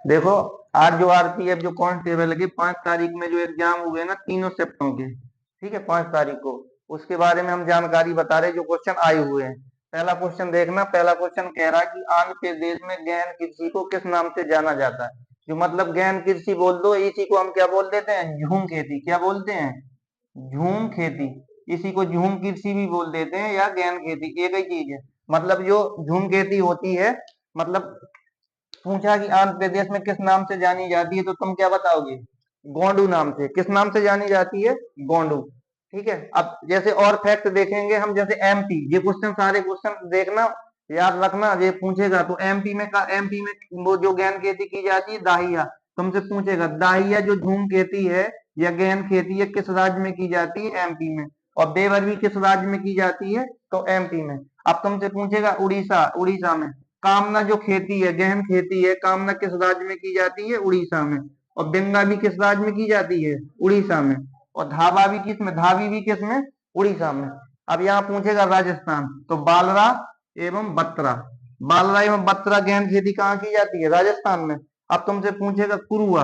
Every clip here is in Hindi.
देखो, आज जो आरपीएफ जो कांस्टेबल की 5 तारीख में जो एग्जाम हुए ना तीनों शिफ्टों के, ठीक है, 5 तारीख को, उसके बारे में हम जानकारी बता रहे जो क्वेश्चन आए हुए हैं। पहला क्वेश्चन देखना, पहला क्वेश्चन कह रहा है कि आंध्र प्रदेश में गहन कृषि को किस नाम से जाना जाता है। जो मतलब गहन कृषि बोल दो, इसी को हम क्या बोल देते हैं, झूम खेती। क्या बोलते हैं, झूम खेती। इसी को झूम कृषि भी बोल देते हैं या गहन खेती, एक ही चीज है। मतलब जो झूम खेती होती है, मतलब पूछा कि आंध्र प्रदेश में किस नाम से जानी जाती है, तो तुम क्या बताओगे, गोंडू नाम से। किस नाम से जानी जाती है, गोंडू। ठीक है, अब जैसे और फैक्ट देखेंगे हम, जैसे एमपी, ये क्वेश्चन सारे क्वेश्चन देखना, याद रखना, ये पूछेगा तो एमपी में का, एमपी में वो जो गहन खेती की जाती है दाहिया, तुमसे पूछेगा दाहिया जो झूम खेती है या गहन खेती है किस राज्य में की जाती है, एमपी में। और बेवर भी किस राज्य में की जाती है, तो एमपी में। अब तुमसे पूछेगा उड़ीसा, उड़ीसा में कामना जो खेती है, गहन खेती है, कामना किस राज्य में की जाती है, उड़ीसा में। और बिंगा भी किस राज्य में की जाती है, उड़ीसा में। और धाबा भी किस में, धाबी भी किस में, उड़ीसा में। अब यहाँ पूछेगा राजस्थान, तो बालरा एवं बत्रा, बालरा एवं बत्रा गहन खेती कहाँ की जाती है, राजस्थान में। अब तुमसे पूछेगा कुरुआ,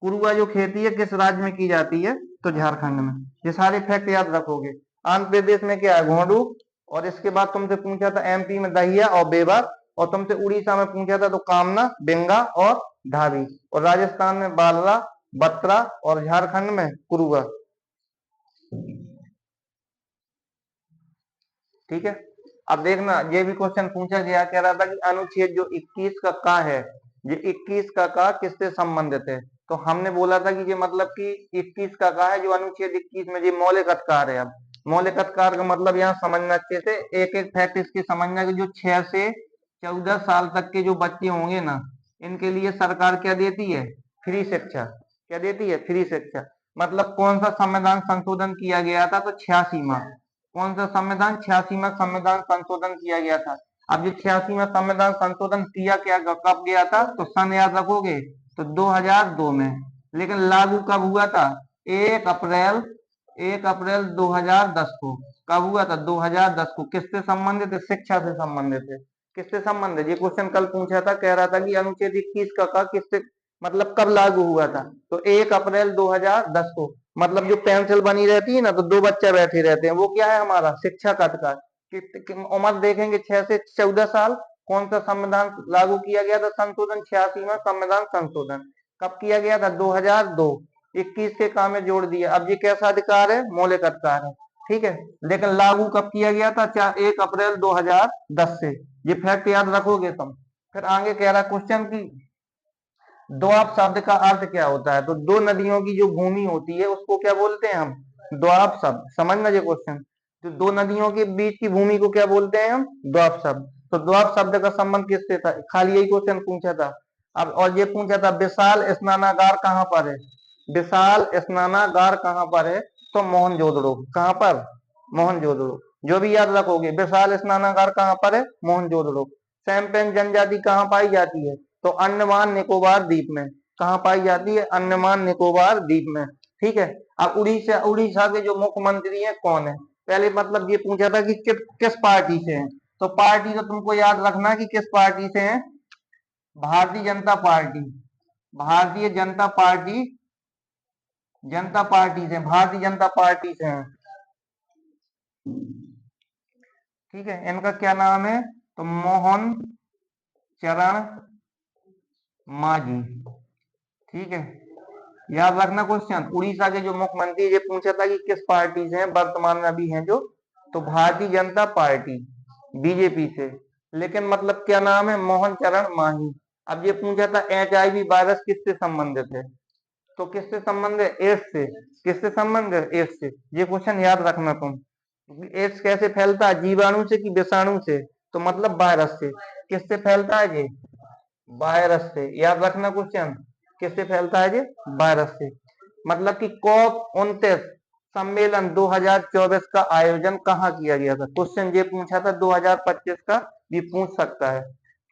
कुरुआ जो खेती है किस राज्य में की जाती है, तो झारखंड में। ये सारे फैक्ट याद रखोगे। आंध्र प्रदेश में क्या है, घोड़ू। और इसके बाद तुमसे पूछा था एमपी में दहिया और बेवर। और तुमसे उड़ीसा में पूछा था तो कामना, बेंगा और धाबी। और राजस्थान में बालरा, बत्रा। और झारखंड में कुरुआ। ठीक है, अब देखना, ये भी क्वेश्चन पूछा गया, कह रहा था कि अनुच्छेद जो 21 का है, ये 21 का किससे संबंधित है। तो हमने बोला था कि ये मतलब कि 21 का है जो अनुच्छेद 21 में, ये मौलिक अधिकार है। अब मौलिक अधिकार का मतलब यहाँ समझना अच्छे से, एक एक फैक्ट इसके समझना कि जो 6 से 14 साल तक के जो बच्चे होंगे ना, इनके लिए सरकार क्या देती है, फ्री शिक्षा। क्या देती है, फ्री शिक्षा। मतलब कौन सा संविधान संशोधन किया गया था, तो 86 में। कौन सा संविधान, 86 में संविधान संशोधन किया गया था। अब ये 86 में संविधान संशोधन किया क्या, कब गया था, तो सन याद रखोगे, तो 2002 में। लेकिन लागू कब हुआ था, 1 अप्रैल, 1 अप्रैल 2010 को। कब हुआ था, 2010 को। किससे संबंधित है, शिक्षा से संबंधित है। किससे संबंधित, ये क्वेश्चन कल पूछा था, कह रहा था कि अनुच्छेद 21 का किससे, मतलब कब लागू हुआ था, तो 1 अप्रैल 2010 को। मतलब जो पेंसिल बनी रहती है ना, तो दो बच्चे बैठे रहते हैं, वो क्या है, हमारा शिक्षा का अधिकार। उम्र देखेंगे 6 से 14 साल। कौन सा संविधान लागू किया गया था, संशोधन 86 में संविधान संशोधन कब किया गया था, 2002। 21 के काम में जोड़ दिया। अब ये कैसा अधिकार है, मौलिक अधिकार है। ठीक है, लेकिन लागू कब किया गया था, 1 अप्रैल 2010 से। ये फैक्ट याद रखोगे तुम। फिर आगे कह रहा क्वेश्चन की दोआब शब्द का अर्थ क्या होता है, तो दो नदियों की जो भूमि होती है उसको क्या बोलते हैं हम, दोआब शब्द। समझना ये क्वेश्चन, तो दो नदियों के बीच की भूमि को क्या बोलते हैं हम, दोआब शब्द। तो दोआब शब्द का संबंध किससे था, खाली यही क्वेश्चन पूछा था। अब और ये पूछा था विशाल स्नानागार कहाँ पर है, विशाल स्नानागार कहाँ पर है, तो मोहनजोदड़ो। कहाँ पर, मोहनजोदड़ो। जो भी याद रखोगे, विशाल स्नानागार कहाँ पर है, मोहनजोदड़ो। सैंपेन जनजाति कहाँ पाई जाती है, तो अंडमान निकोबार द्वीप में। कहाँ पाई जाती है, अंडमान निकोबार द्वीप में। ठीक है, अब उड़ीसा, उड़ीसा के जो मुख्यमंत्री हैं कौन है। पहले मतलब ये पूछा था कि किस पार्टी से हैं, तो पार्टी तो तुमको याद रखना कि किस पार्टी से हैं, भारतीय जनता पार्टी। भारतीय जनता पार्टी, जनता पार्टी से, भारतीय जनता पार्टी से हैं। ठीक है, इनका क्या नाम है, तो मोहन चरण मांझी। ठीक है, याद रखना क्वेश्चन। उड़ीसा के जो मुख्यमंत्री, ये पूछा था कि किस पार्टी से हैं, वर्तमान में अभी हैं जो, तो भारतीय जनता पार्टी, बीजेपी से। लेकिन मतलब क्या नाम है, मोहन चरण मांझी। अब ये पूछा था HIV वायरस किससे संबंधित है, तो किससे संबंध है, एड्स से। किससे संबंध है, एड्स से। ये क्वेश्चन याद रखना तुम। एड्स कैसे फैलता है, जीवाणु से कि विषाणु से, तो मतलब वायरस से। किससे फैलता है ये, वायरस से। याद रखना क्वेश्चन, किससे फैलता है ये, वायरस से। मतलब कि COP29 सम्मेलन 2024 का आयोजन कहाँ किया गया था, क्वेश्चन ये पूछा था 2025 का भी पूछ सकता है।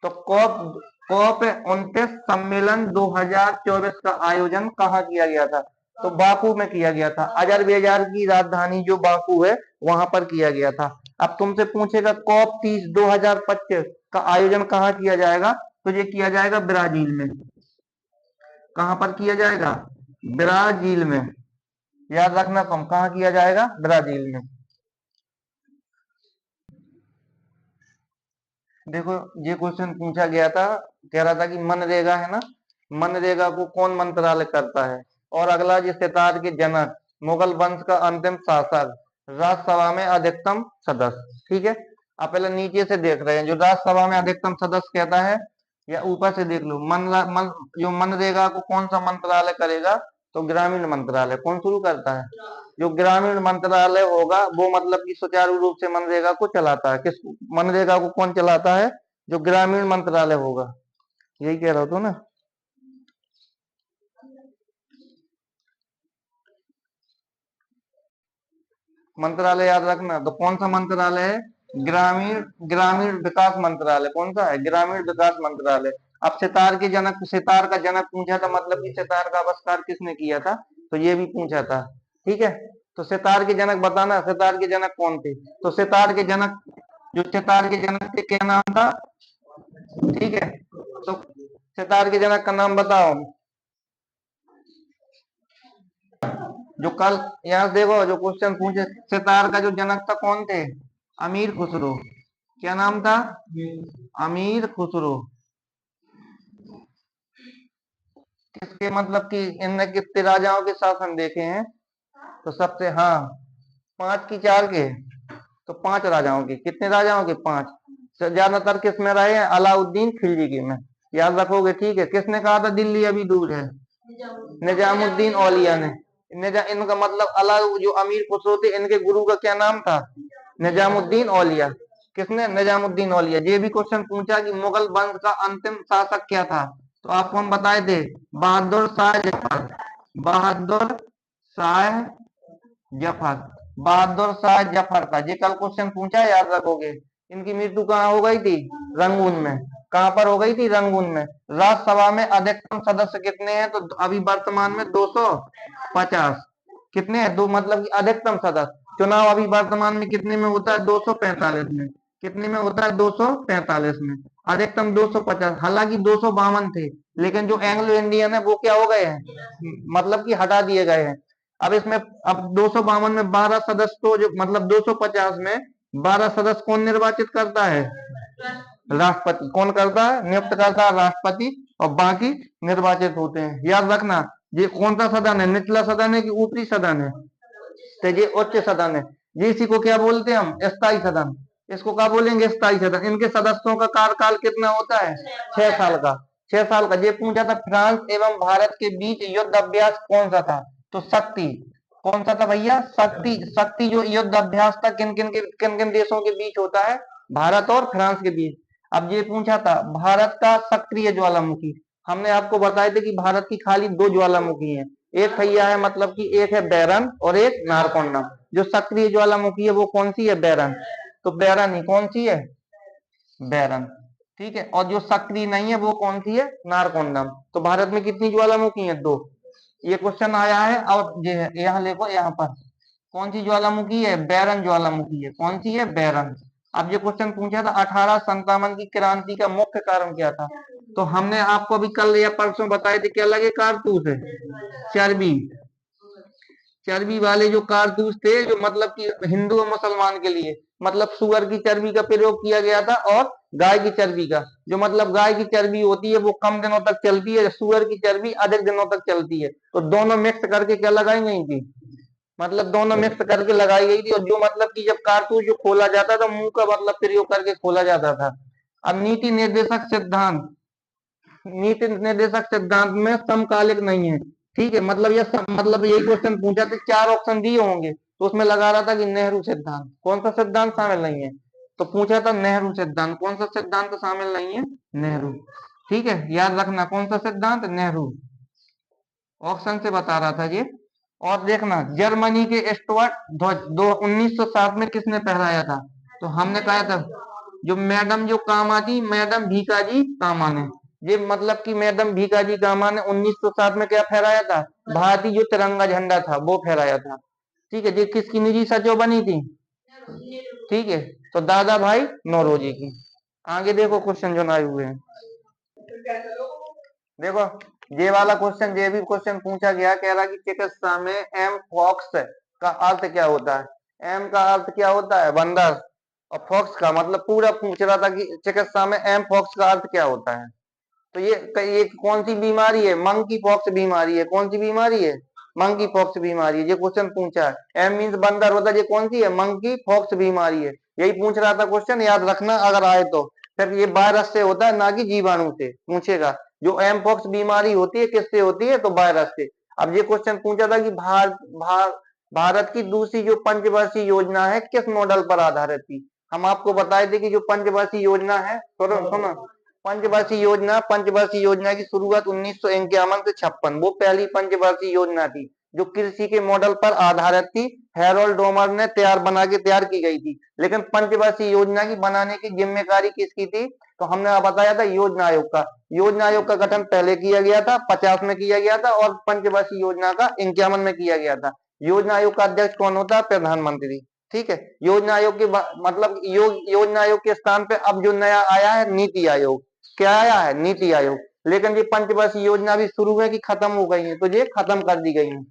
तो COP29 सम्मेलन 2024 का आयोजन कहाँ किया गया था, तो बाकू में किया गया था। अजरबैजान की राजधानी जो बाकू है वहां पर किया गया था। अब तुमसे पूछेगा COP30 2025 का आयोजन कहाँ किया जाएगा, तो ये किया जाएगा ब्राजील में। कहां पर किया जाएगा? ब्राजील में। याद रखना तुम, कहां किया जाएगा? ब्राजील में। देखो ये क्वेश्चन पूछा गया था, कह रहा था कि मनरेगा है ना, मनरेगा को कौन मंत्रालय करता है? और अगला, ये सितार के जनक, मुगल वंश का अंतिम शासक, राज्यसभा में अधिकतम सदस्य। ठीक है, आप पहले नीचे से देख रहे हैं, जो राज्यसभा में अधिकतम सदस्य कहता है, या ऊपर से देख लो, जो मनरेगा को कौन सा मंत्रालय करेगा? तो ग्रामीण मंत्रालय। कौन शुरू करता है? जो ग्रामीण मंत्रालय होगा वो मतलब कि सुचारू रूप से मनरेगा को चलाता है। किस मनरेगा को कौन चलाता है? जो ग्रामीण मंत्रालय होगा। यही कह रहा था ना। मंत्रालय याद रखना, तो कौन सा मंत्रालय है? ग्रामीण ग्रामीण विकास मंत्रालय। कौन सा है? ग्रामीण विकास मंत्रालय। अब सितार के जनक, सितार का जनक पूछा था, मतलब कि सितार का आविष्कार किसने किया था? तो ये भी पूछा था। ठीक है, तो सितार के जनक बताना, सितार के जनक कौन थे? तो सितार के जनक, जो सितार के जनक थे, क्या नाम था? ठीक है, तो सितार के जनक का नाम बताओ। जो कल यहाँ देखो, जो क्वेश्चन पूछे, सितार का जो जनक था कौन थे? अमीर खुसरो। क्या नाम था? अमीर खुसरो। किसके, मतलब कि इनने कितने राजाओं के शासन देखे हैं? तो सबसे, हाँ, 5 की 4 के, तो 5 राजाओं के। कितने राजाओं के? 5। ज्यादातर किस में रहे हैं? अलाउद्दीन खिलजी में। याद रखोगे। ठीक है, किसने कहा था दिल्ली अभी दूर है? निजामुद्दीन औलिया ने। इनका मतलब, अला जो अमीर खुसरो थे, इनके गुरु का क्या नाम था? निजामुद्दीन औलिया। किसने? निजामुद्दीन औलिया। ये भी क्वेश्चन पूछा कि मुगल वंश का अंतिम शासक क्या था? तो आपको हम बताए थे, बहादुर शाह जफर। बहादुर शाह जफर। बहादुर शाह जफर था। ये कल क्वेश्चन पूछा है, याद रखोगे। इनकी मृत्यु कहाँ हो गई थी? रंगून में। कहां पर हो गई थी? रंगून में। राज्यसभा में अधिकतम सदस्य कितने हैं? तो अभी वर्तमान में 250। कितने हैं? दो, मतलब कि अधिकतम सदस्य। चुनाव अभी वर्तमान में कितने में होता है? 245 में। कितने में होता है? 245 में। अधिकतम 250, हालांकि 252 थे, लेकिन जो एंग्लो इंडियन है वो क्या हो गए हैं? मतलब कि हटा दिए गए हैं। अब इसमें, अब 252 में 12 सदस्य, तो जो मतलब 250 में 12 सदस्य कौन निर्वाचित करता है? राष्ट्रपति। कौन करता है? नियुक्त करता है राष्ट्रपति। और बाकी निर्वाचित होते हैं। याद रखना, ये कौन सा सदन है? निचला सदन है कि ऊपरी सदन है? तो ये उच्च सदन है। ये इसी को क्या बोलते हैं हम? स्थायी सदन। इसको क्या बोलेंगे? स्थायी सदन। इनके सदस्यों का कार्यकाल कितना होता है? 6 साल का। 6 साल का। ये पूछा था, फ्रांस एवं भारत के बीच युद्ध अभ्यास कौन सा था? तो शक्ति। कौन सा था भैया? शक्ति। शक्ति जो युद्ध अभ्यास था, किन किन देशों के बीच होता है? भारत और फ्रांस के बीच। अब ये पूछा था, भारत का सक्रिय ज्वालामुखी। हमने आपको बताए थे कि भारत की खाली 2 ज्वालामुखी हैं। एक भैया है, मतलब कि एक है बैरन और एक नारकोंडम। जो सक्रिय ज्वालामुखी है वो कौन सी है? बैरन। तो बैरन ही कौन सी है? बैरन। ठीक है, और जो सक्रिय नहीं है वो कौन सी है? नारकोंडम। तो भारत में कितनी ज्वालामुखी है? 2। ये क्वेश्चन आया है, और ये है, यहाँ देखो, यहाँ पर कौन सी ज्वालामुखी है? बैरन ज्वालामुखी है। कौन सी है? बैरन। अब ये क्वेश्चन पूछा था, 1857 की क्रांति का मुख्य कारण क्या था? तो हमने आपको अभी कल या परसों बताए थे, क्या लगे? कारतूस है, चर्बी। चर्बी वाले जो कारतूस थे, जो मतलब कि हिंदू और मुसलमान के लिए, मतलब सुअर की चर्बी का प्रयोग किया गया था, और गाय की चर्बी का। जो मतलब गाय की चर्बी होती है वो कम दिनों तक चलती है, सुअर की चर्बी अधिक दिनों तक चलती है। तो दोनों मिक्स करके क्या लगाई गई थी? मतलब दोनों मिक्स करके लगाई गई थी। और जो मतलब कि जब कारतूस जो खोला जाता था, मुंह का मतलब प्रयोग करके खोला जाता था। अब नीति निर्देशक सिद्धांत, नीति निर्देशक सिद्धांत में समकालिक नहीं है। ठीक है, मतलब ये मतलब यही क्वेश्चन पूछा था, 4 ऑप्शन दिए होंगे, तो उसमें लगा रहा था कि नेहरू सिद्धांत। कौन सा सिद्धांत शामिल नहीं है? तो पूछा था नेहरू सिद्धांत। कौन सा सिद्धांत शामिल नहीं है? नेहरू। ठीक है, याद रखना, कौन सा सिद्धांत? नेहरू। ऑप्शन से बता रहा था ये। और देखना, जर्मनी के स्टुअर्ट ध्वज 1907 में किसने फहराया था? तो हमने कहा था, जो मैडम जो कामा थी, मैडम भीकाजी कामा ने। ये मतलब कि मैडम भीकाजी कामा ने 1907 में क्या फहराया था? भारतीय जो तिरंगा झंडा था वो फहराया था। ठीक है, ये किसकी निजी सचिव बनी थी? ठीक है, तो दादा भाई नौरोजी की। आगे देखो क्वेश्चन जो आए हुए हैं। देखो, ये वाला क्वेश्चन, ये भी क्वेश्चन पूछा गया, कह रहा कि चिकित्सा में एम फॉक्स का अर्थ क्या होता है। एम का अर्थ क्या होता है, बंदर, और फॉक्स का मतलब पूरा पूछ रहा था कि चिकित्सा में एम फॉक्स का अर्थ क्या होता है। तो ये कौन सी बीमारी है, मंकी पॉक्स बीमारी है। कौन सी बीमारी है, मंकी पॉक्स बीमारी है। ये क्वेश्चन पूछा है। एम मीन्स बंदर होता है, ये कौन सी है, मंकी पॉक्स बीमारी है। यही पूछ रहा था क्वेश्चन, याद रखना अगर आए तो। फिर ये वायरस से होता है, ना कि जीवाणु से पूछेगा। जो एम पॉक्स बीमारी होती है किससे होती है, तो वायरस से। अब ये क्वेश्चन पूछा था कि भारत की दूसरी जो पंचवर्षीय योजना है किस मॉडल पर आधारित थी। हम आपको बताए थे कि जो पंचवर्षीय योजना है, सुनो सुनो, पंचवर्षीय योजना की शुरुआत 1951 से 56, वो पहली पंचवर्षीय योजना थी जो कृषि के मॉडल पर आधारित थी। हैरोल्ड डोमर ने तैयार की गई थी। लेकिन पंचवर्षीय योजना की बनाने की जिम्मेदारी किसकी थी, तो हमने बताया था योजना आयोग का। योजना आयोग का गठन पहले किया गया था, 50 में किया गया था, और पंचवर्षीय योजना का 51 में किया गया था। योजना आयोग का अध्यक्ष कौन होता है, प्रधानमंत्री। ठीक है। योजना आयोग के मतलब योजना आयोग के स्थान पे अब जो नया आया है, नीति आयोग। क्या आया है, नीति आयोग। लेकिन ये पंचवर्षीय योजना भी शुरू है कि खत्म हो गई है, तो ये खत्म कर दी गई है।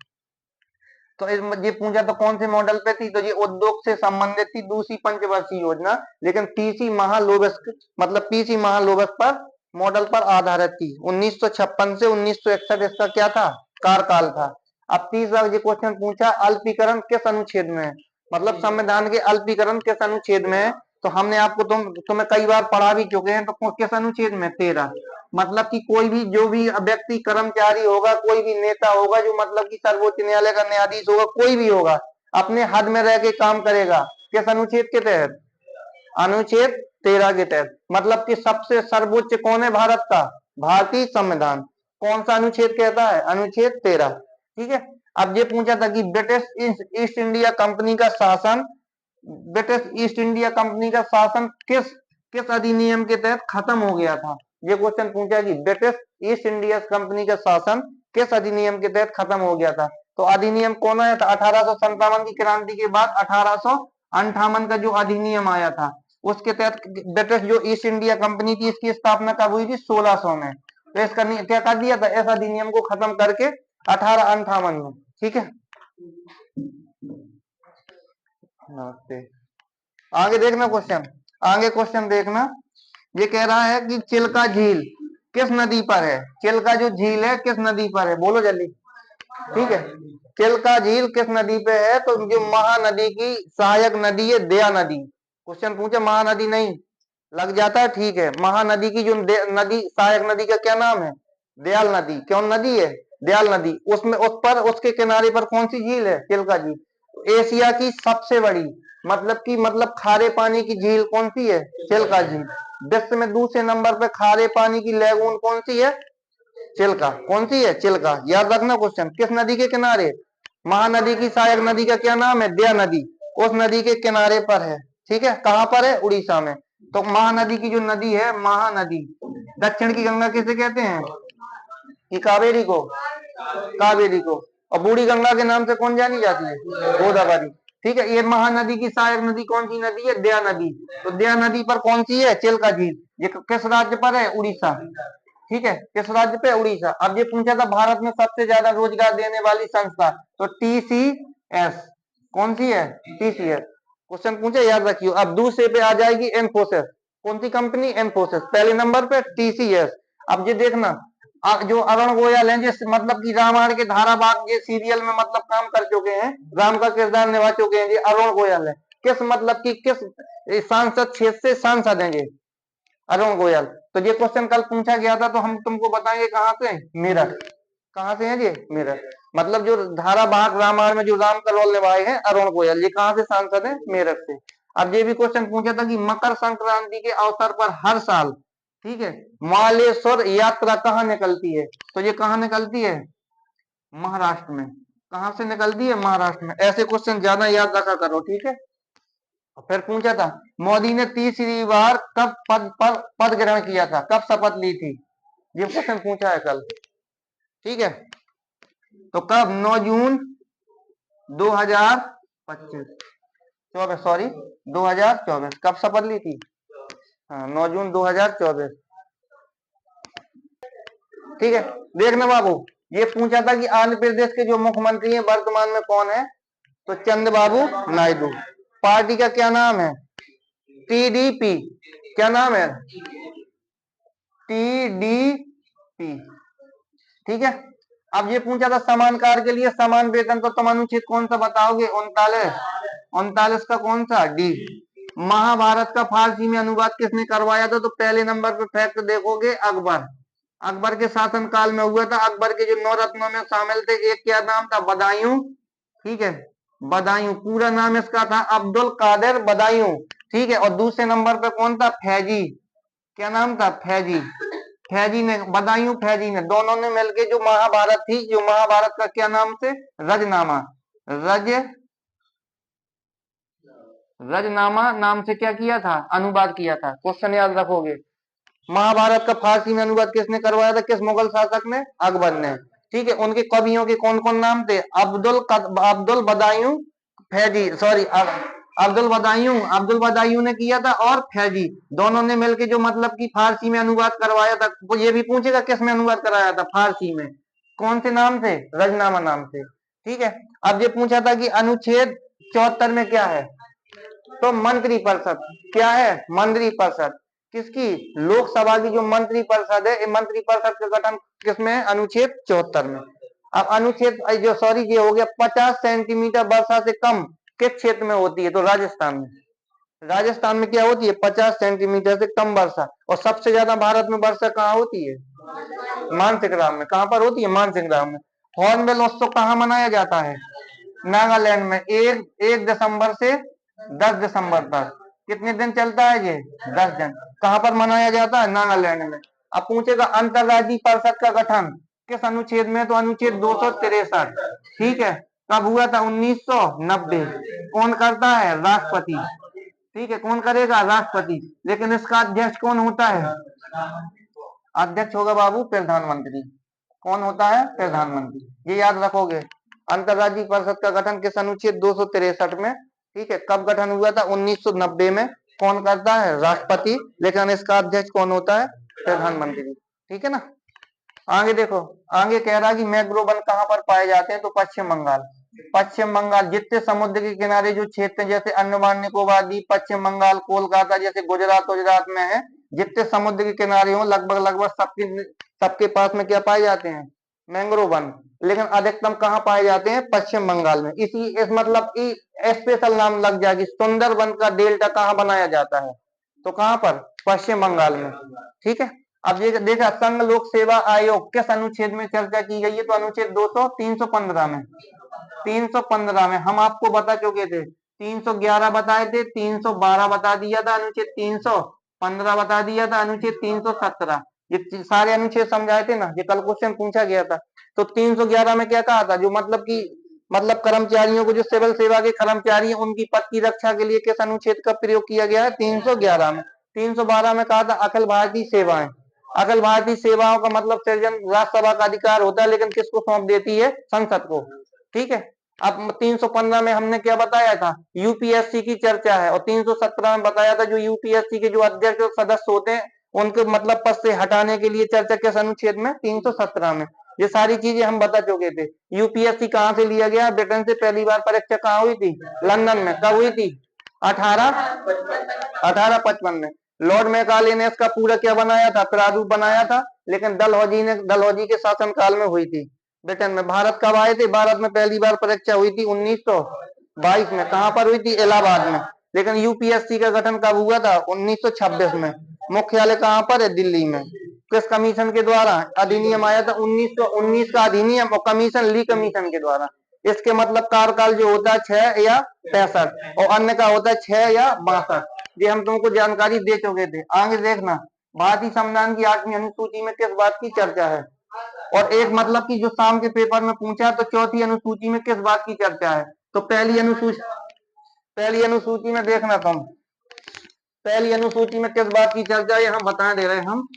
तो ये पूछा तो कौन से मॉडल पे थी, तो ये उद्योग से संबंधित थी दूसरी पंचवर्षीय योजना। लेकिन तीसरी महालोबस मतलब तीसरी महालोबस पर मॉडल पर आधारित थी। 1956 से 1961 इसका क्या था, कार्यकाल था। अब तीसरा ये क्वेश्चन पूछा, अल्पीकरण किस अनुच्छेद में है, मतलब संविधान के अल्पीकरण किस अनुच्छेद में है। तो हमने आपको तुम्हें कई बार पढ़ा भी चुके हैं। तो किस अनुच्छेद में, 13। मतलब कि कोई भी जो भी व्यक्ति कर्मचारी होगा, कोई भी नेता होगा, जो मतलब कि सर्वोच्च न्यायालय का न्यायाधीश होगा, कोई भी होगा, अपने हद में रह के काम करेगा। किस अनुच्छेद के तहत, अनुच्छेद 13 के तहत। मतलब कि सबसे सर्वोच्च कौन है भारत का, भारतीय संविधान। कौन सा अनुच्छेद कहता है, अनुच्छेद 13। ठीक है। अब ये पूछा था कि ब्रिटिश ईस्ट इंडिया कंपनी का शासन, ब्रिटिश ईस्ट इंडिया कंपनी का शासन किस किस अधिनियम के तहत खत्म हो गया था। ये क्वेश्चन पूछा कि ब्रिटिश ईस्ट इंडिया कंपनी का शासन किस अधिनियम के तहत खत्म हो गया था। तो अधिनियम कौन आया था, 1857 की क्रांति के बाद 1858 का जो अधिनियम आया था, उसके तहत ब्रिटिश जो ईस्ट इंडिया कंपनी थी, इसकी स्थापना कब हुई थी, 1600 में। तो इसका क्या कर दिया था, इस अधिनियम को खत्म करके 1858 में। ठीक है। नमस्ते। आगे देखना क्वेश्चन, आगे क्वेश्चन देखना। ये कह रहा है कि चिल्का झील किस नदी पर है। चिल्का जो झील है किस नदी पर है, बोलो जल्दी। ठीक है। चिल्का झील किस नदी पे है, तो जो महानदी की सहायक नदी है, दया नदी। क्वेश्चन पूछे, महानदी नहीं लग जाता है, ठीक है। महानदी की जो नदी, सहायक नदी का क्या नाम है, दयाल नदी। कौन नदी है, दयाल नदी। उसमें उस पर उसके किनारे पर कौन सी झील है, चिल्का झील। एशिया की सबसे बड़ी मतलब खारे पानी की झील कौन सी है, चिल्का झील। विश्व में दूसरे नंबर पे खारे पानी की लैगून कौन सी है, चिल्का। कौन सी है, चिल्का। याद रखना क्वेश्चन, किस नदी के किनारे, महानदी की सहायक नदी का क्या नाम है, दया नदी। उस नदी के किनारे पर है। ठीक है। कहां पर है, उड़ीसा में। तो महानदी की जो नदी है, महानदी, दक्षिण की गंगा किसे कहते हैं, कि कावेरी को, कावेरी को। और बूढ़ी गंगा के नाम से कौन जानी जाती है, गोदावरी। ठीक है। ये महानदी की सहायक नदी कौन सी नदी है, दया नदी। तो दया नदी पर कौन सी है, चिल्का झील। ये किस राज्य पर है, उड़ीसा। ठीक है। किस राज्य पे, उड़ीसा। अब ये पूछा था भारत में सबसे ज्यादा रोजगार देने वाली संस्था, तो TCS। कौन सी है, TCS। क्वेश्चन पूछे, याद रखियो। अब दूसरे पे आ जाएगी इन्फोसिस। कौन सी कंपनी, इन्फोसिस। पहले नंबर पे TCS। अब ये देखना, जो अरुण गोयल हैं, जिस मतलब की रामायण के धारावाहिक ये सीरियल में मतलब काम कर चुके हैं, राम का किरदार निभा चुके हैं, ये अरुण गोयल है। किस मतलब की किस सांसद क्षेत्र से सांसद हैं ये, अरुण गोयल। तो ये क्वेश्चन कल पूछा गया था, तो हम तुमको बताएंगे कहां से, मेरठ। कहां से है ये, मेरठ। मतलब जो धारावाहिक रामायण में जो राम का रोल निभाए हैं, अरुण गोयल, ये कहां से सांसद है, मेरठ से। अब ये भी क्वेश्चन पूछा था कि मकर संक्रांति के अवसर पर हर साल, ठीक है, मालेश्वर यात्रा कहाँ निकलती है। तो ये कहाँ निकलती है, महाराष्ट्र में। कहां से निकलती है, महाराष्ट्र में। ऐसे क्वेश्चन ज्यादा याद रखा करो, ठीक है। फिर पूछा था, मोदी ने तीसरी बार कब पद ग्रहण किया था, कब शपथ ली थी। ये क्वेश्चन पूछा है कल। ठीक है। तो कब, 9 जून 2025, 24, सॉरी 2024। कब शपथ ली थी, हाँ 9 जून 2024। ठीक है, देखना बाबू, ये पूछा था कि आंध्र प्रदेश के जो मुख्यमंत्री हैं वर्तमान में कौन है, तो चंद्रबाबू नायडू। पार्टी का क्या नाम है, टीडीपी। क्या नाम है, टीडीपी। ठीक है, अब ये पूछा था समान कार्य के लिए समान वेतन, तो तुम अनुच्छेद कौन सा बताओगे, 39 का कौन सा, डी। महाभारत का फारसी में अनुवाद किसने करवाया था, तो पहले नंबर पे फैक्ट देखोगे अकबर। अकबर के शासन काल में हुआ था। अकबर के जो 9 रत्नों में शामिल थे, एक क्या नाम था, बदायूं। ठीक है, बदायूं पूरा नाम इसका था अब्दुल कादिर बदायूं। ठीक है, और दूसरे नंबर पे कौन था, फैजी। क्या नाम था, फैजी। फैजी ने, बदायूं फैजी ने, दोनों ने मिलकर जो महाभारत थी, जो महाभारत का क्या नाम से, रजनामा, रजनामा नाम से क्या किया था, अनुवाद किया था। क्वेश्चन याद रखोगे। महाभारत का फारसी में अनुवाद किसने करवाया था, किस मुगल शासक ने, अकबर ने। ठीक है, उनके कवियों के कौन कौन नाम थे, अब्दुल बदायूं फैजी, सॉरी अब्दुल बदायूं ने किया था, और फैजी, दोनों ने मिलकर जो मतलब कि फारसी में अनुवाद करवाया था। वो ये भी पूछेगा किस में अनुवाद कराया था, फारसी में। कौन से नाम से, रजनामा नाम से। ठीक है, अब ये पूछा था कि अनुच्छेद 74 में क्या है, तो मंत्री परिषद। क्या है, मंत्री परिषद। किसकी, लोकसभा की जो मंत्री परिषद है, मंत्री परिषद का गठन किसमें, अनुच्छेद 74 में। अब अनुच्छेद जो सॉरी ये हो गया, 50 सेंटीमीटर वर्षा से कम किस क्षेत्र में होती है, तो राजस्थान में। राजस्थान में क्या होती है, 50 सेंटीमीटर से कम वर्षा। और सबसे ज्यादा भारत में वर्षा कहाँ होती है, मानसिंगराम में। कहां पर होती है, मानसिंगराम में। हॉर्नबिल उत्सव कहाँ मनाया जाता है, नागालैंड में। 1 दिसंबर से 10 दिसंबर तक। कितने दिन चलता है ये, 10 दिन। कहां पर मनाया जाता है, नागालैंड में। अब पूछेगा अंतरराज्यीय परिषद का गठन किस अनुच्छेद में, तो अनुच्छेद 263। ठीक है, कब हुआ था, 1990। कौन करता है, राष्ट्रपति। ठीक है, कौन करेगा, राष्ट्रपति। लेकिन इसका अध्यक्ष कौन होता है, अध्यक्ष होगा बाबू प्रधानमंत्री। कौन होता है, प्रधानमंत्री। ये याद रखोगे। अंतरराज्यीय परिषद का गठन किस अनुच्छेद 263 में। ठीक है, कब गठन हुआ था, 1990 में। कौन करता है, राष्ट्रपति। लेकिन इसका अध्यक्ष कौन होता है, प्रधानमंत्री। ठीक है ना। आगे देखो, आगे कह रहा है कि मैंग्रोव वन कहाँ पर पाए जाते हैं, तो पश्चिम बंगाल। पश्चिम बंगाल जितने समुद्र के किनारे जो क्षेत्र जैसे अंडमान निकोबार द्वीप, पश्चिम बंगाल, कोलकाता जैसे गुजरात में है, जितने समुद्र के किनारे हो लगभग सबके सबके पास में क्या पाए जाते हैं, मैंग्रोव वन। लेकिन अधिकतम कहाँ पाए जाते हैं, पश्चिम बंगाल में। इस मतलब की स्पेशल नाम लग जाएगी, सुंदर वन का डेल्टा कहाँ बनाया जाता है, तो कहाँ पर, पश्चिम बंगाल में। ठीक है, अब ये देखा, संघ लोक सेवा आयोग किस अनुच्छेद में चर्चा की गई है, तो अनुच्छेद 315 में। 315 में हम आपको बता चुके थे, 311 बताए थे, 312 बता दिया था, अनुच्छेद 315 बता दिया था, अनुच्छेद 317। ये सारे अनुच्छेद समझाए थे ना, ये कल क्वेश्चन पूछा गया था। तो 311 में क्या कहा था, जो मतलब की कर्मचारियों को, जो सिविल सेवा के कर्मचारी हैं, उनकी पद की रक्षा के लिए किस अनुच्छेद का प्रयोग किया गया है, 311 में। 312 में कहा था अखिल भारतीय सेवाएं। अखिल भारतीय सेवाओं का मतलब सृजन राज्यसभा का अधिकार होता है, लेकिन किसको सौंप देती है, संसद को। ठीक है, अब 315 में हमने क्या बताया था, यूपीएससी की चर्चा है। और 317 में बताया था जो यूपीएससी के जो अध्यक्ष और सदस्य होते हैं, उनके मतलब पद से हटाने के लिए चर्चा किस अनुच्छेद में, 317 में। ये सारी चीजें हम बता चुके थे। यूपीएससी कहां से लिया गया, ब्रिटेन से पहली बार परीक्षा कहां हुई थी, लंदन में। कब हुई थी, 1855 में। लॉर्ड मैकाले ने इसका पूरा क्या बनाया था, प्रारूप बनाया था। लेकिन डलहौजी के शासनकाल में हुई थी, ब्रिटेन में। भारत कब आए थे, भारत में पहली बार परीक्षा हुई थी 1922 में। कहां पर हुई थी, इलाहाबाद में। लेकिन यूपीएससी का गठन कब हुआ था, 1926 में। मुख्यालय कहां पर है, दिल्ली में। किस कमीशन के द्वारा अधिनियम आया था, 1919 का अधिनियम, और कमीशन ली कमीशन के द्वारा। इसके मतलब कार्यकाल जो होता है 6 या 65, और अन्य का होता है 6 या 62। ये हम तुमको जानकारी दे चुके थे। आगे देखना, भारतीय संविधान की 8वीं अनुसूची में किस बात की चर्चा है। और एक मतलब की जो शाम के पेपर में पूछा, तो चौथी अनुसूची में किस बात की चर्चा है। तो पहली अनुसूची में देखना तुम, पहली अनुसूची में किस बात की चर्चा है, यहाँ बता दे रहे हम।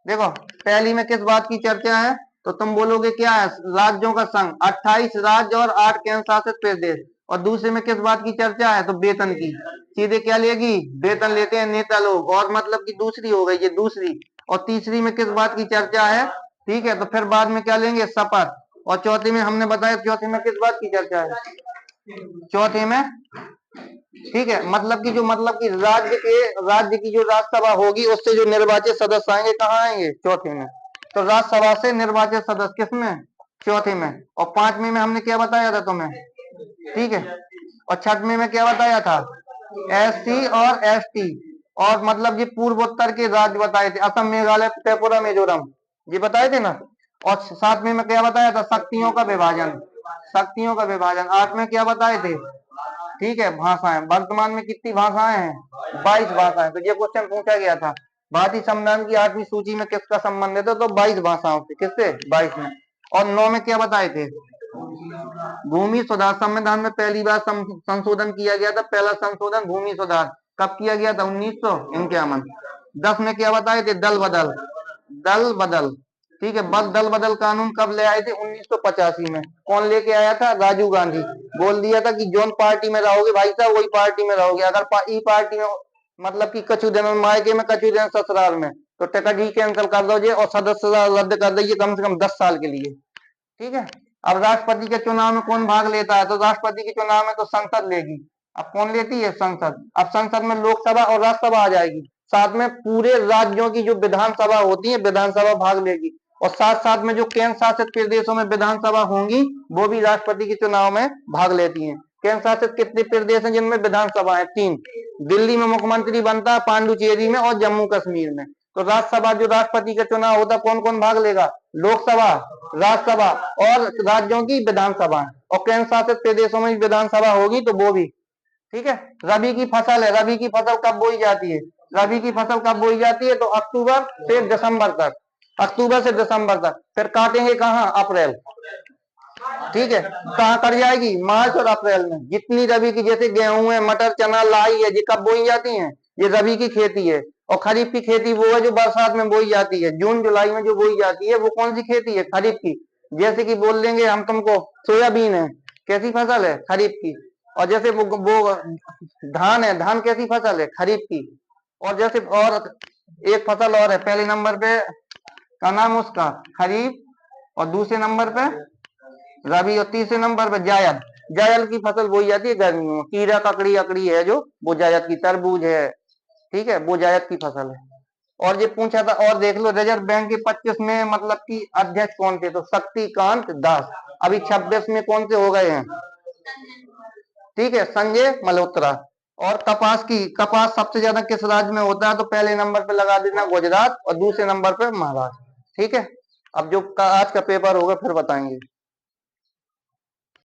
देखो, पहली में किस बात की चर्चा है, तो तुम बोलोगे क्या है, राज्यों का संघ, 28 राज्य और 8 केंद्र शासित प्रदेश। और दूसरे में किस बात की चर्चा है, तो वेतन की। सीधे क्या लेगी, वेतन लेते हैं नेता लोग, और मतलब की दूसरी हो गई ये दूसरी। और तीसरी में किस बात की चर्चा है, ठीक है, तो फिर बाद में क्या लेंगे, शपथ। और चौथे में हमने बताया, चौथे में किस बात की चर्चा है, चौथे में, ठीक है, मतलब की राज्य की जो राज्यसभा होगी उससे जो निर्वाचित सदस्य आएंगे, कहाँ आएंगे, चौथे में। तो राज्यसभा से निर्वाचित सदस्य किसमें, चौथे में। और पांचवें में हमने क्या बताया था तुम्हें, ठीक है। और छठवें में क्या बताया था, SC और ST, और मतलब ये पूर्वोत्तर के राज्य बताए थे, असम, मेघालय, त्रिपुरा, मिजोरम, ये बताए थे ना। और सातवें में क्या बताया था, शक्तियों का विभाजन, शक्तियों का विभाजन। आठवें क्या बताए थे, ठीक है, भाषाएं। वर्तमान में कितनी भाषाएं हैं, 22 भाषाएं। तो ये क्वेश्चन पूछा गया था, भारतीय संविधान की 8वीं सूची में किसका संबंधित है, तो 22 भाषाओं से, किससे, 22 में। और 9 में क्या बताए थे, भूमि सुधार। संविधान में पहली बार संशोधन किया गया था, पहला संशोधन भूमि सुधार कब किया गया था, 1951। 10 में क्या बताए थे, दल बदल, दल बदल, ठीक है। दल बदल कानून कब ले आए थे, 1985 में। कौन लेके आया था, राजीव गांधी। बोल दिया था कि जोन पार्टी में रहोगे भाई साहब, वही पार्टी में रहोगे। अगर ई पार्टी में मतलब कि कछु दिन मायके में, कछु दिन ससुराल में, तो टिकट ही कैंसिल कर दीजिए और सदस्यता रद्द कर दीजिए कम से कम 10 साल के लिए, ठीक है। अब राष्ट्रपति के चुनाव में कौन भाग लेता है, तो राष्ट्रपति के चुनाव में तो संसद लेगी। अब कौन लेती है, संसद। अब संसद में लोकसभा और राज्यसभा आ जाएगी, साथ में पूरे राज्यों की जो विधानसभा होती है, विधानसभा भाग लेगी। और साथ साथ में जो केंद्र शासित प्रदेशों में विधानसभा होंगी, वो भी राष्ट्रपति के चुनाव में भाग लेती हैं। केंद्र शासित कितने प्रदेश हैं जिनमें विधानसभा है, 3। दिल्ली में मुख्यमंत्री बनता है, पांडुचेरी में और जम्मू कश्मीर में। तो राज्यसभा जो राष्ट्रपति का चुनाव होता है, कौन कौन भाग लेगा, लोकसभा, राज्यसभा और राज्यों की विधानसभा। और केंद्र शासित प्रदेशों में विधानसभा होगी तो वो भी, ठीक है। रबी की फसल है, रबी की फसल कब बोई जाती है, रबी की फसल कब बोई जाती है, तो अक्टूबर से दिसंबर तक, अक्टूबर से दिसंबर तक। फिर काटेंगे कहाँ, अप्रैल, ठीक है। कहाँ कर जाएगी, मार्च और अप्रैल में। जितनी रबी की, जैसे गेहूं है, मटर, चना, लाई है, ये कब बोई जाती हैं, ये रबी की खेती है। और खरीफ की खेती वो है जो बरसात में बोई जाती है, जून जुलाई में जो बोई जाती है, वो कौन सी खेती है, खरीफ की। जैसे कि बोल देंगे हम तुमको, सोयाबीन है, कैसी फसल है, खरीफ की। और जैसे वो धान है, धान कैसी फसल है, खरीफ की। और जैसे और एक फसल और है पहले नंबर पे, का नाम उसका खरीफ, और दूसरे नंबर पे रबी, और तीसरे नंबर पे जायद। जायद की फसल बोई जाती है गर्मियों में। कीड़ा ककड़ी अकड़ी है जो, वो जायद की, तरबूज है, ठीक है, वो जायद की फसल है। और ये पूछा था, और देख लो, रिजर्व बैंक के 25 में मतलब कि अध्यक्ष कौन थे, तो शक्तिकांत दास। अभी 26 में कौन से हो गए हैं, ठीक है, संजय मल्होत्रा। और कपास सबसे ज्यादा किस राज्य में होता है, तो पहले नंबर पे लगा देना गुजरात, और दूसरे नंबर पे महाराष्ट्र, ठीक है। अब जो आज का पेपर होगा फिर बताएंगे।